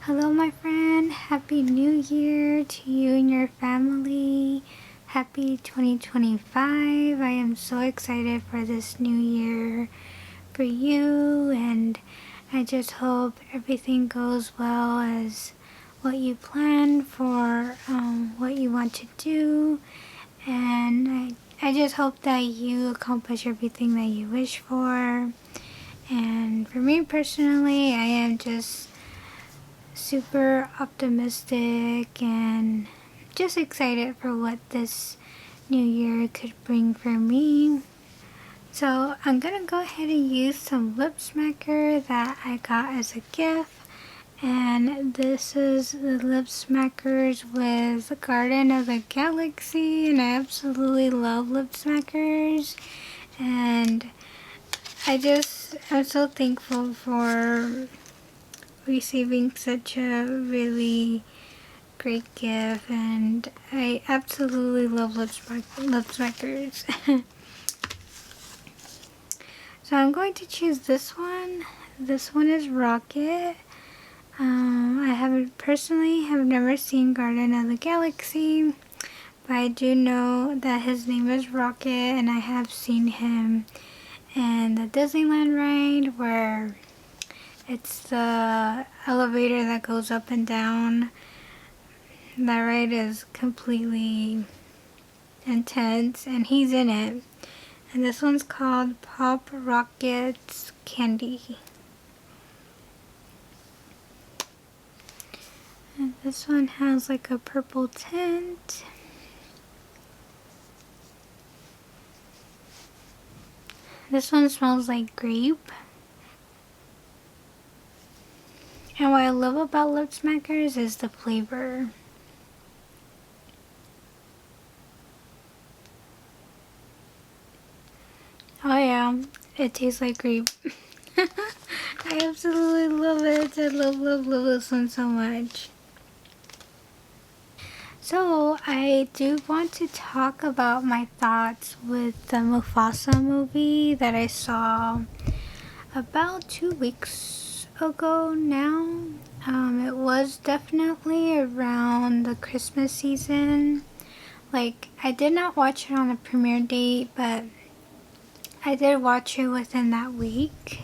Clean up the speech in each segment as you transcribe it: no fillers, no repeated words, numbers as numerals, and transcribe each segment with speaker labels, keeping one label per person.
Speaker 1: Hello my friend, Happy New Year to you and your family. Happy 2025. I am so excited for this new year for you, and I just hope everything goes well as what you plan for, what you want to do, and I just hope that you accomplish everything that you wish for. And for me personally, I am just super optimistic and just excited for what this new year could bring for me. So I'm gonna go ahead and use some lip smacker that I got as a gift, and this is the lip smackers with Garden of the Galaxy, and I absolutely love lip smackers, and I'm so thankful for receiving such a really great gift, and I absolutely love lip smackers. So I'm going to choose this one. This one is Rocket. I have never seen Garden of the Galaxy, but I do know that his name is Rocket, and I have seen him in the Disneyland ride where it's the elevator that goes up and down. That ride is completely intense, and he's in it. And this one's called Pop Rockets Candy. And this one has like a purple tint. This one smells like grape. And what I love about lip smackers is the flavor. Oh yeah, it tastes like grape. I absolutely love it. I love this one so much. So I do want to talk about my thoughts with the Mufasa movie that I saw about 2 weeks ago now. It was definitely around the Christmas season. Like, I did not watch it on a premiere date, but I did watch it within that week.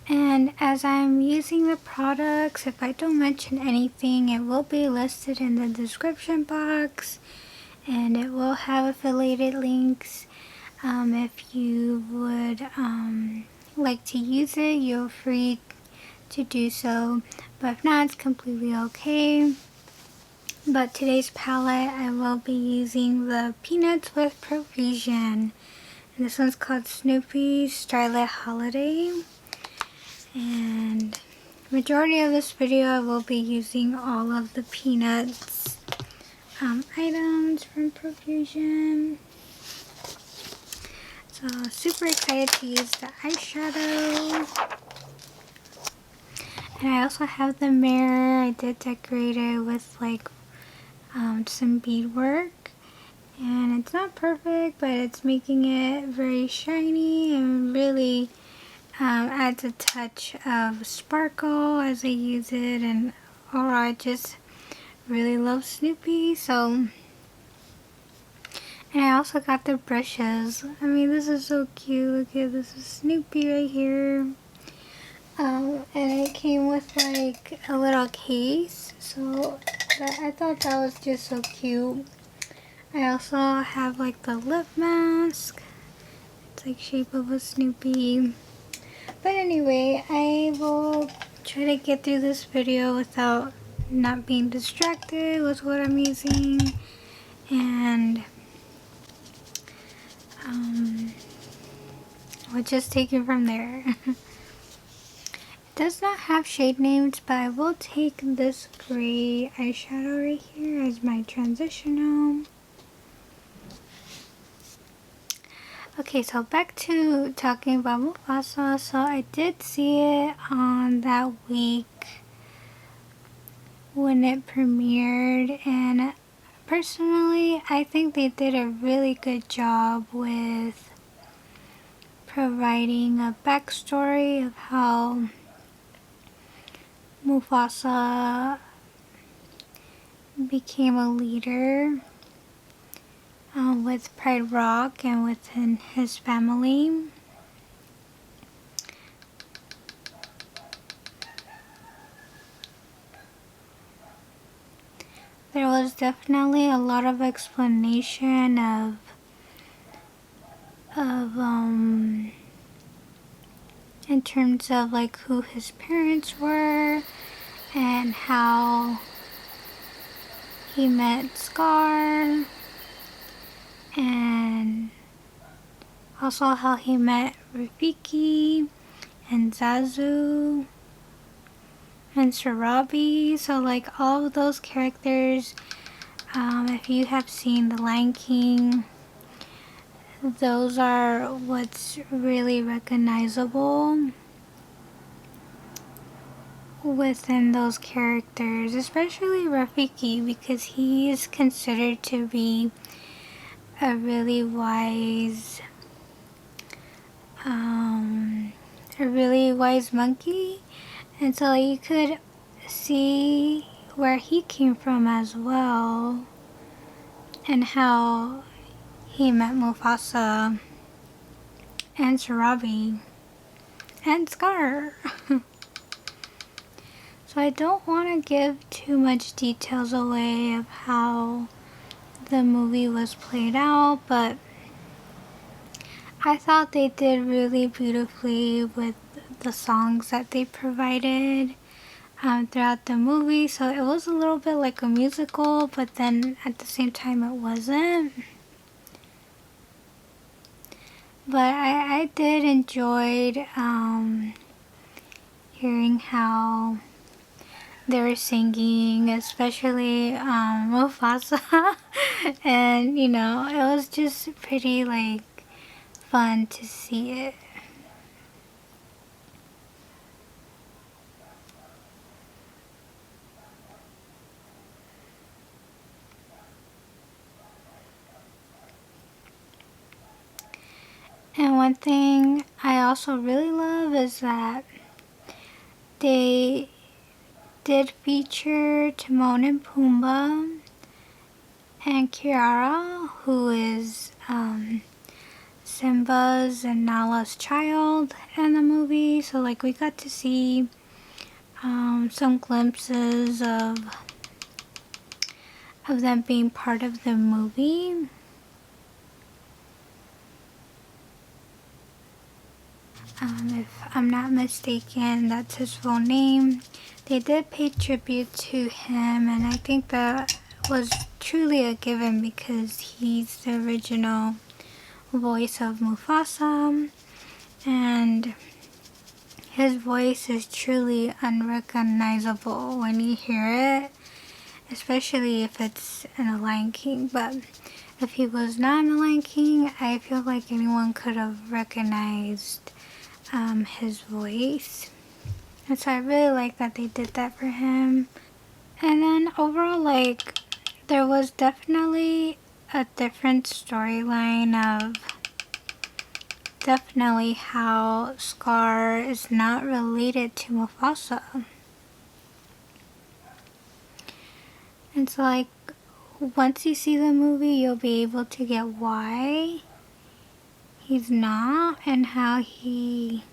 Speaker 1: And as I'm using the products, if I don't mention anything, it will be listed in the description box, and it will have affiliated links. If you would like to use it, you're free to do so, but if not, it's completely okay. But today's palette, I will be using the Peanuts with Profusion. And this one's called Snoopy Starlit Holiday. And majority of this video, I will be using all of the Peanuts items from Profusion. So super excited to use the eyeshadow. And I also have the mirror. I did decorate it with like some beadwork. And it's not perfect, but it's making it very shiny and really adds a touch of sparkle as I use it. And overall, I just really love Snoopy. So, and I also got the brushes. I mean, this is so cute. Look at this, is Snoopy right here. And it came with like a little case, so I thought that was just so cute. I also have like the lip mask. It's like shape of a Snoopy. But anyway, I will try to get through this video without not being distracted with what I'm using, and we'll just take it from there. It does not have shade names, but I will take this gray eyeshadow right here as my transitional. Okay, so back to talking about Mufasa. So I did see it on that week when it premiered, and personally, I think they did a really good job with providing a backstory of how Mufasa became a leader with Pride Rock and within his family. There was definitely a lot of explanation of in terms of like who his parents were and how he met Scar, and also how he met Rafiki and Zazu and Sarabi. So like all of those characters, if you have seen The Lion King, those are what's really recognizable within those characters, especially Rafiki, because he is considered to be a really wise monkey, and so you could see where he came from as well and how he met Mufasa and Sarabi and Scar. So I don't want to give too much details away of how the movie was played out, but I thought they did really beautifully with the songs that they provided throughout the movie. So it was a little bit like a musical, but then at the same time it wasn't. But I did enjoy hearing how they were singing, especially Mufasa. And you know, it was just pretty like fun to see it. And one thing I also really love is that they did feature Timon and Pumbaa and Kiara, who is Simba's and Nala's child in the movie. So like we got to see some glimpses of them being part of the movie. If I'm not mistaken, that's his full name. They did pay tribute to him, and I think that was truly a given because he's the original voice of Mufasa, and his voice is truly unrecognizable when you hear it, especially if it's in The Lion King. But if he was not in The Lion King, I feel like anyone could have recognized his voice. And so I really like that they did that for him. And then overall, like, there was definitely a different storyline of definitely how Scar is not related to Mufasa. And so like, once you see the movie, you'll be able to get why he's not and how he's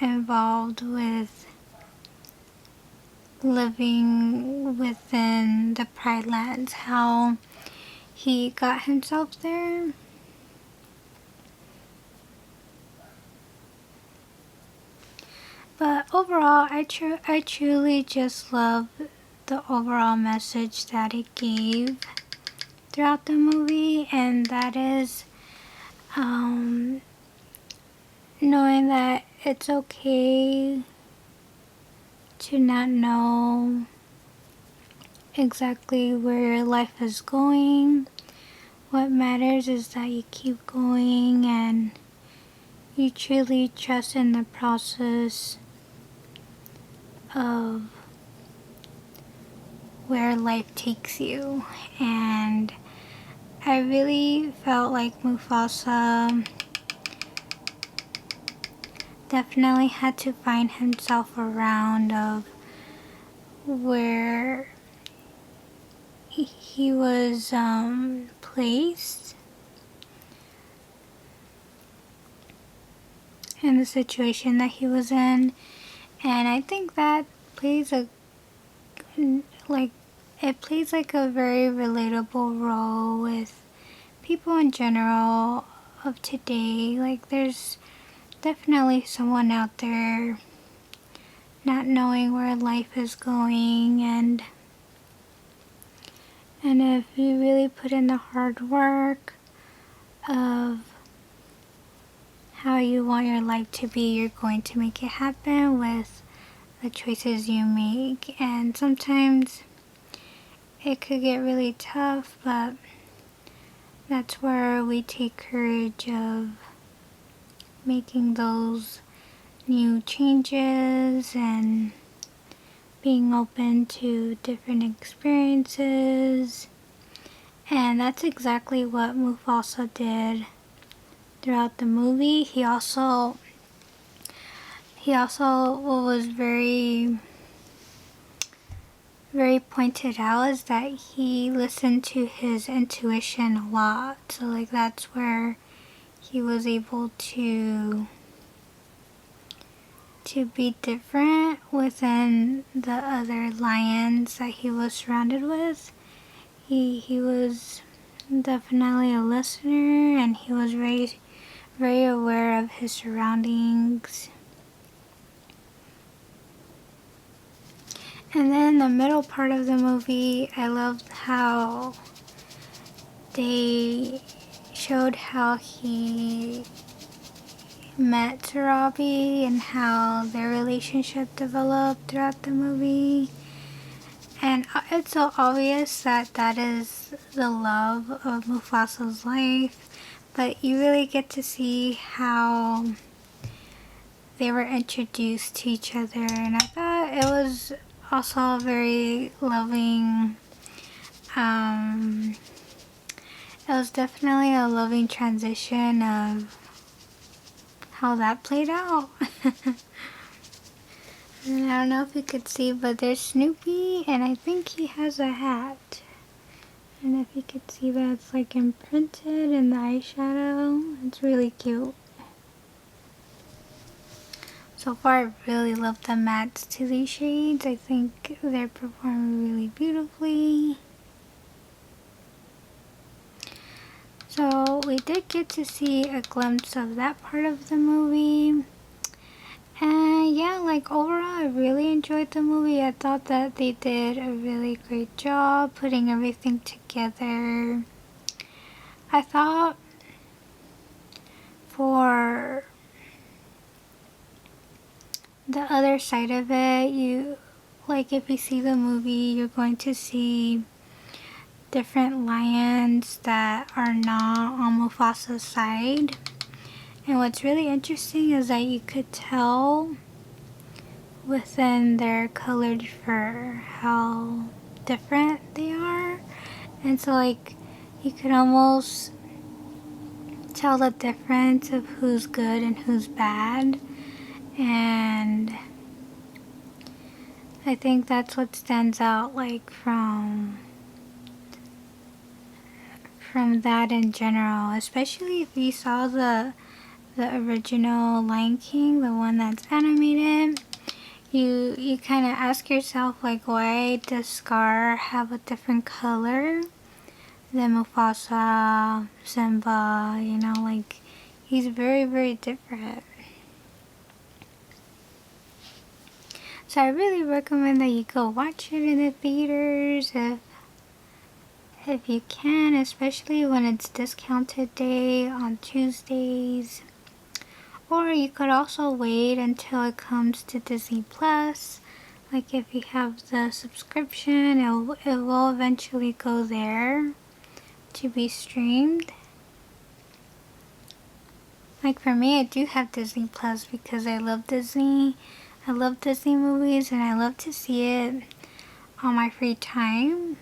Speaker 1: involved with living within the Pride Lands, how he got himself there. But overall, I truly just love the overall message that it gave throughout the movie, and that is knowing that it's okay to not know exactly where your life is going. What matters is that you keep going and you truly trust in the process of where life takes you. And I really felt like Mufasa definitely had to find himself around of where he was placed in the situation that he was in. And I think that plays a it plays like a very relatable role with people in general of today. Like, there's definitely someone out there not knowing where life is going, and if you really put in the hard work of how you want your life to be, you're going to make it happen with the choices you make. And sometimes it could get really tough, but that's where we take courage of making those new changes and being open to different experiences. And that's exactly what Mufasa did throughout the movie. He also what was very pointed out is that he listened to his intuition a lot. So like, that's where he was able to be different within the other lions that he was surrounded with. He was definitely a listener, and he was very aware of his surroundings. And then the middle part of the movie, I loved how they showed how he met Sarabi and how their relationship developed throughout the movie. And it's so obvious that that is the love of Mufasa's life, but you really get to see how they were introduced to each other, and I thought it was also a very loving, it was definitely a loving transition of how that played out. And I don't know if you could see, but there's Snoopy, and I think he has a hat. And if you could see that, it's like imprinted in the eyeshadow. It's really cute. So far, I really love the mattes to these shades. I think they're performing really beautifully. So we did get to see a glimpse of that part of the movie. And yeah, like overall, I really enjoyed the movie. I thought that they did a really great job putting everything together. I thought for the other side of it, if you see the movie, you're going to see different lions that are not on Mufasa's side. And what's really interesting is that you could tell within their colored fur how different they are. And so like, you could almost tell the difference of who's good and who's bad. And I think that's what stands out, like, from that in general, especially if you saw the original Lion King, the one that's animated. You kind of ask yourself, like, why does Scar have a different color than Mufasa, Simba, you know, like, he's very different. So I really recommend that you go watch it in the theaters if you can, especially when it's discounted day on Tuesdays. Or you could also wait until it comes to Disney Plus. Like, if you have the subscription, it will eventually go there to be streamed. Like, for me, I do have Disney Plus because I love Disney. I love Disney movies, and I love to see it on my free time.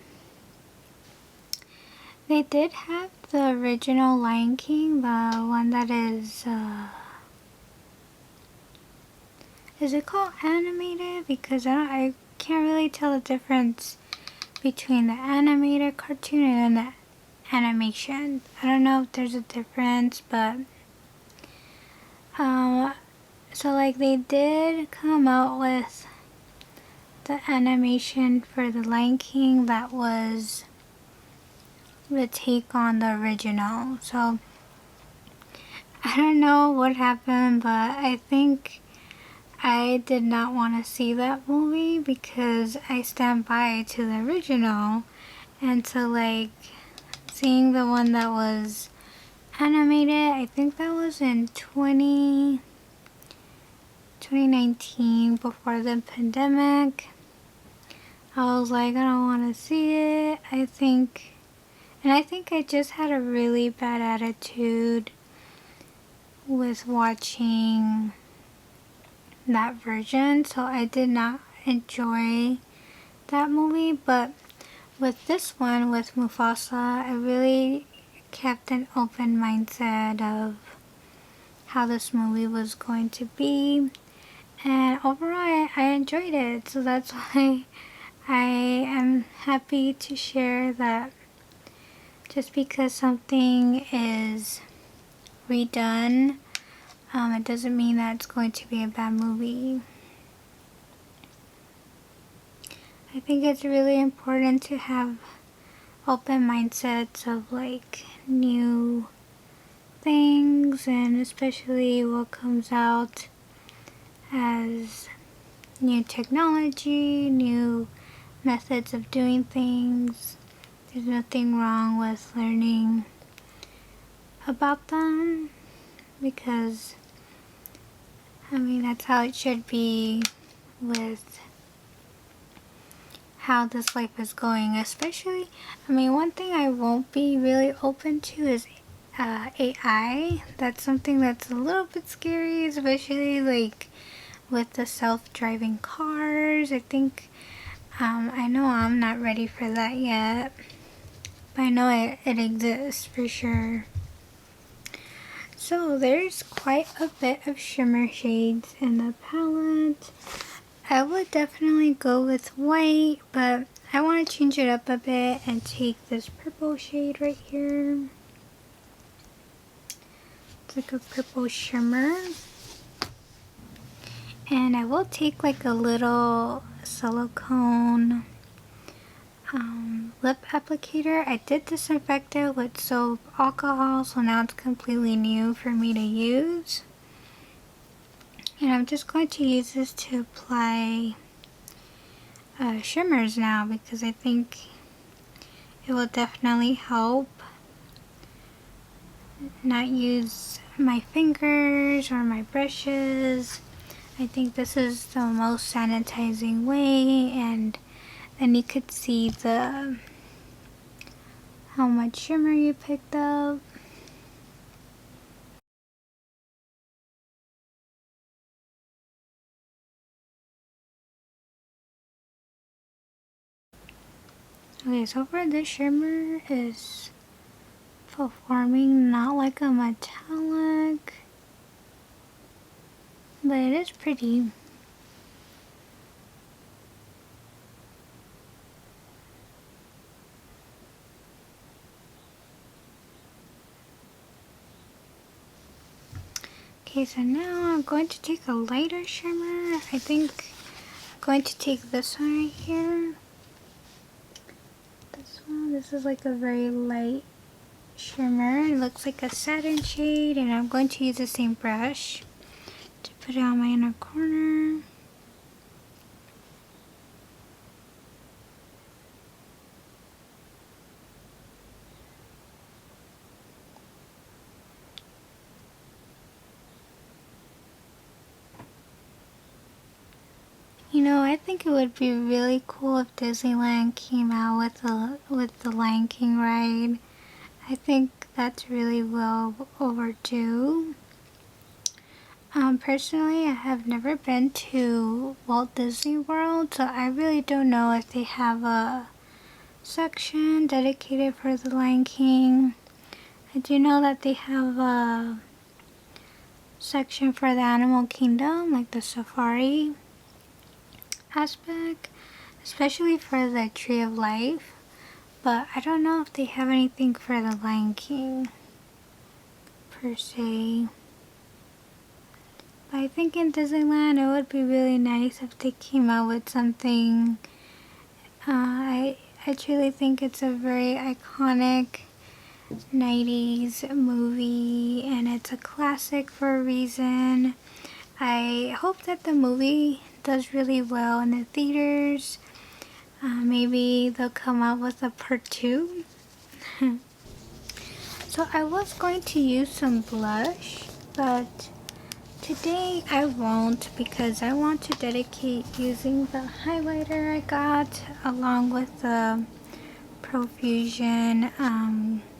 Speaker 1: They did have the original Lion King, the one that is is it called animated? Because I can't really tell the difference between the animated cartoon and the animation. I don't know if there's a difference, but so like they did come out with the animation for the Lion King that was the take on the original. So I don't know what happened, but I think I did not want to see that movie because I stand by to the original. And so like seeing the one that was animated, I think that was in 2019 before the pandemic. I was like, I don't want to see it. I think I just had a really bad attitude with watching that version, so I did not enjoy that movie. But with this one, with Mufasa, I really kept an open mindset of how this movie was going to be, and overall I enjoyed it. So that's why I am happy to share that just because something is redone, it doesn't mean that it's going to be a bad movie. I think it's really important to have open mindsets of like new things, and especially what comes out as new technology, new methods of doing things. There's nothing wrong with learning about them, because I mean that's how it should be with how this life is going. Especially, I mean, one thing I won't be really open to is AI. That's something that's a little bit scary, especially like with the self-driving cars. I think I know I'm not ready for that yet, but I know it exists for sure. So there's quite a bit of shimmer shades in the palette. I would definitely go with white, but I want to change it up a bit and take this purple shade right here. It's like a purple shimmer. And I will take like a little silicone lip applicator. I did disinfect it with soap alcohol, so now it's completely new for me to use. And I'm just going to use this to apply shimmers now, because I think it will definitely help not use my fingers or my brushes. I think this is the most sanitizing way, and then you could see how much shimmer you picked up. Okay, so far this shimmer is performing not like a metallic, but it is pretty. Okay, so now I'm going to take a lighter shimmer. I think I'm going to take this one right here. This one, this is like a very light shimmer. It looks like a satin shade, and I'm going to use the same brush to put it on my inner corner. You know, I think it would be really cool if Disneyland came out with the Lion King ride. I think that's really well overdue. Personally, I have never been to Walt Disney World, so I really don't know if they have a section dedicated for the Lion King. I do know that they have section for the animal kingdom, like the safari aspect, especially for the Tree of Life. But I don't know if they have anything for the Lion King per se. But I think in Disneyland it would be really nice if they came out with something. I truly think it's a very iconic 90s movie, and it's a classic for a reason. I hope that the movie does really well in the theaters. Maybe they'll come out with a part 2. So I was going to use some blush, but today I won't, because I want to dedicate using the highlighter I got along with the Profusion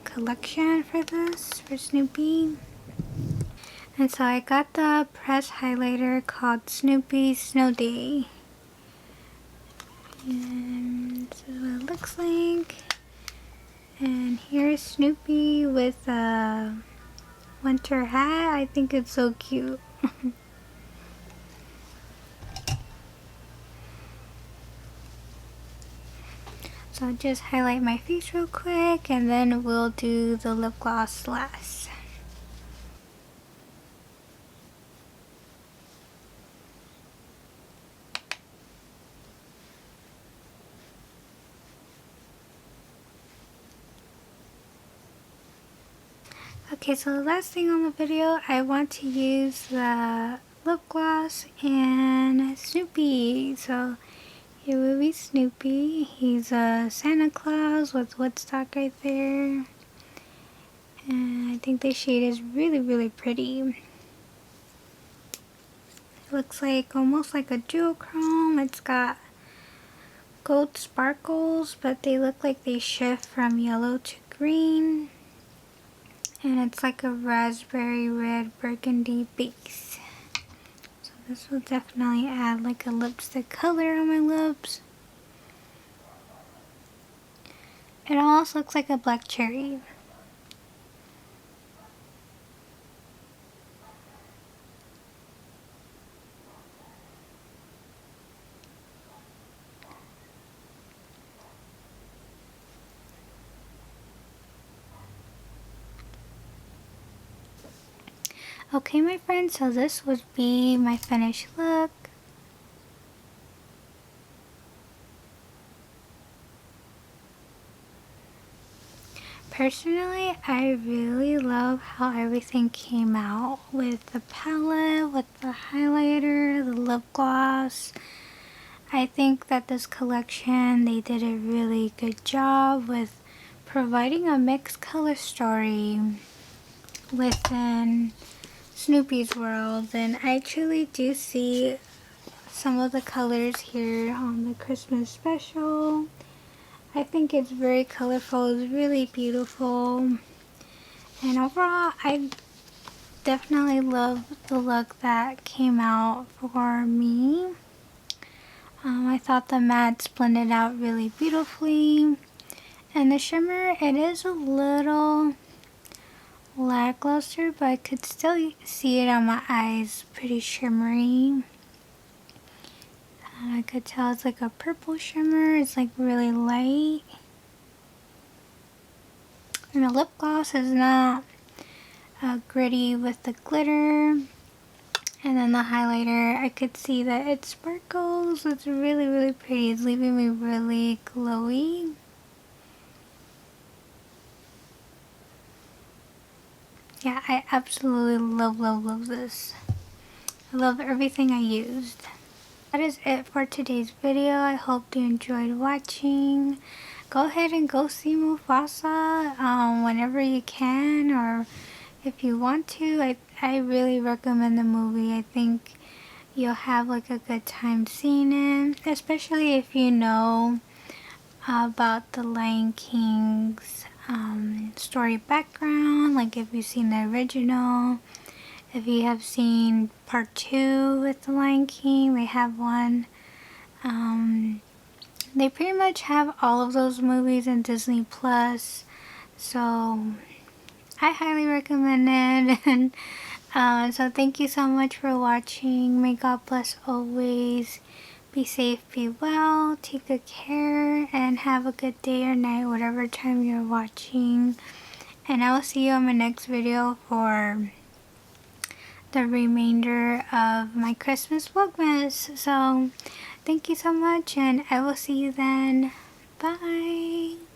Speaker 1: collection for this, for Snoopy. And so I got the press highlighter called Snoopy Snow Day. And this is what it looks like. And here's Snoopy with a winter hat. I think it's so cute. So I'll just highlight my face real quick, and then we'll do the lip gloss last. Okay, so the last thing on the video, I want to use the lip gloss and Snoopy. So here will be Snoopy. He's a Santa Claus with Woodstock right there. And I think the shade is really, really pretty. It looks like almost like a duochrome. It's got gold sparkles, but they look like they shift from yellow to green. And it's like a raspberry red burgundy base. So this will definitely add like a lipstick color on my lips. It almost looks like a black cherry. Okay, my friends, so this would be my finished look. Personally, I really love how everything came out with the palette, with the highlighter, the lip gloss. I think that this collection, they did a really good job with providing a mixed color story within Snoopy's world, and I truly do see some of the colors here on the Christmas special. I think it's very colorful, it's really beautiful, and overall I definitely love the look that came out for me. I thought the mattes blended out really beautifully, and the shimmer, it is a little lackluster, but I could still see it on my eyes, pretty shimmery. I could tell it's like a purple shimmer, it's like really light. And the lip gloss is not gritty with the glitter. And then the highlighter, I could see that it sparkles. It's really, really pretty. It's leaving me really glowy. Yeah, I absolutely love, love, love this. I love everything I used. That is it for today's video. I hope you enjoyed watching. Go ahead and go see Mufasa whenever you can, or if you want to. I really recommend the movie. I think you'll have like a good time seeing it, especially if you know about the Lion King's story background, like if you've seen the original. If you have seen part 2 with the Lion King, they have one. They pretty much have all of those movies in Disney Plus, so I highly recommend it. And So thank you so much for watching. May God bless always. Be safe, be well, take good care, and have a good day or night, whatever time you're watching. And I will see you on my next video for the remainder of my Christmas Vlogmas. So thank you so much, and I will see you then. Bye!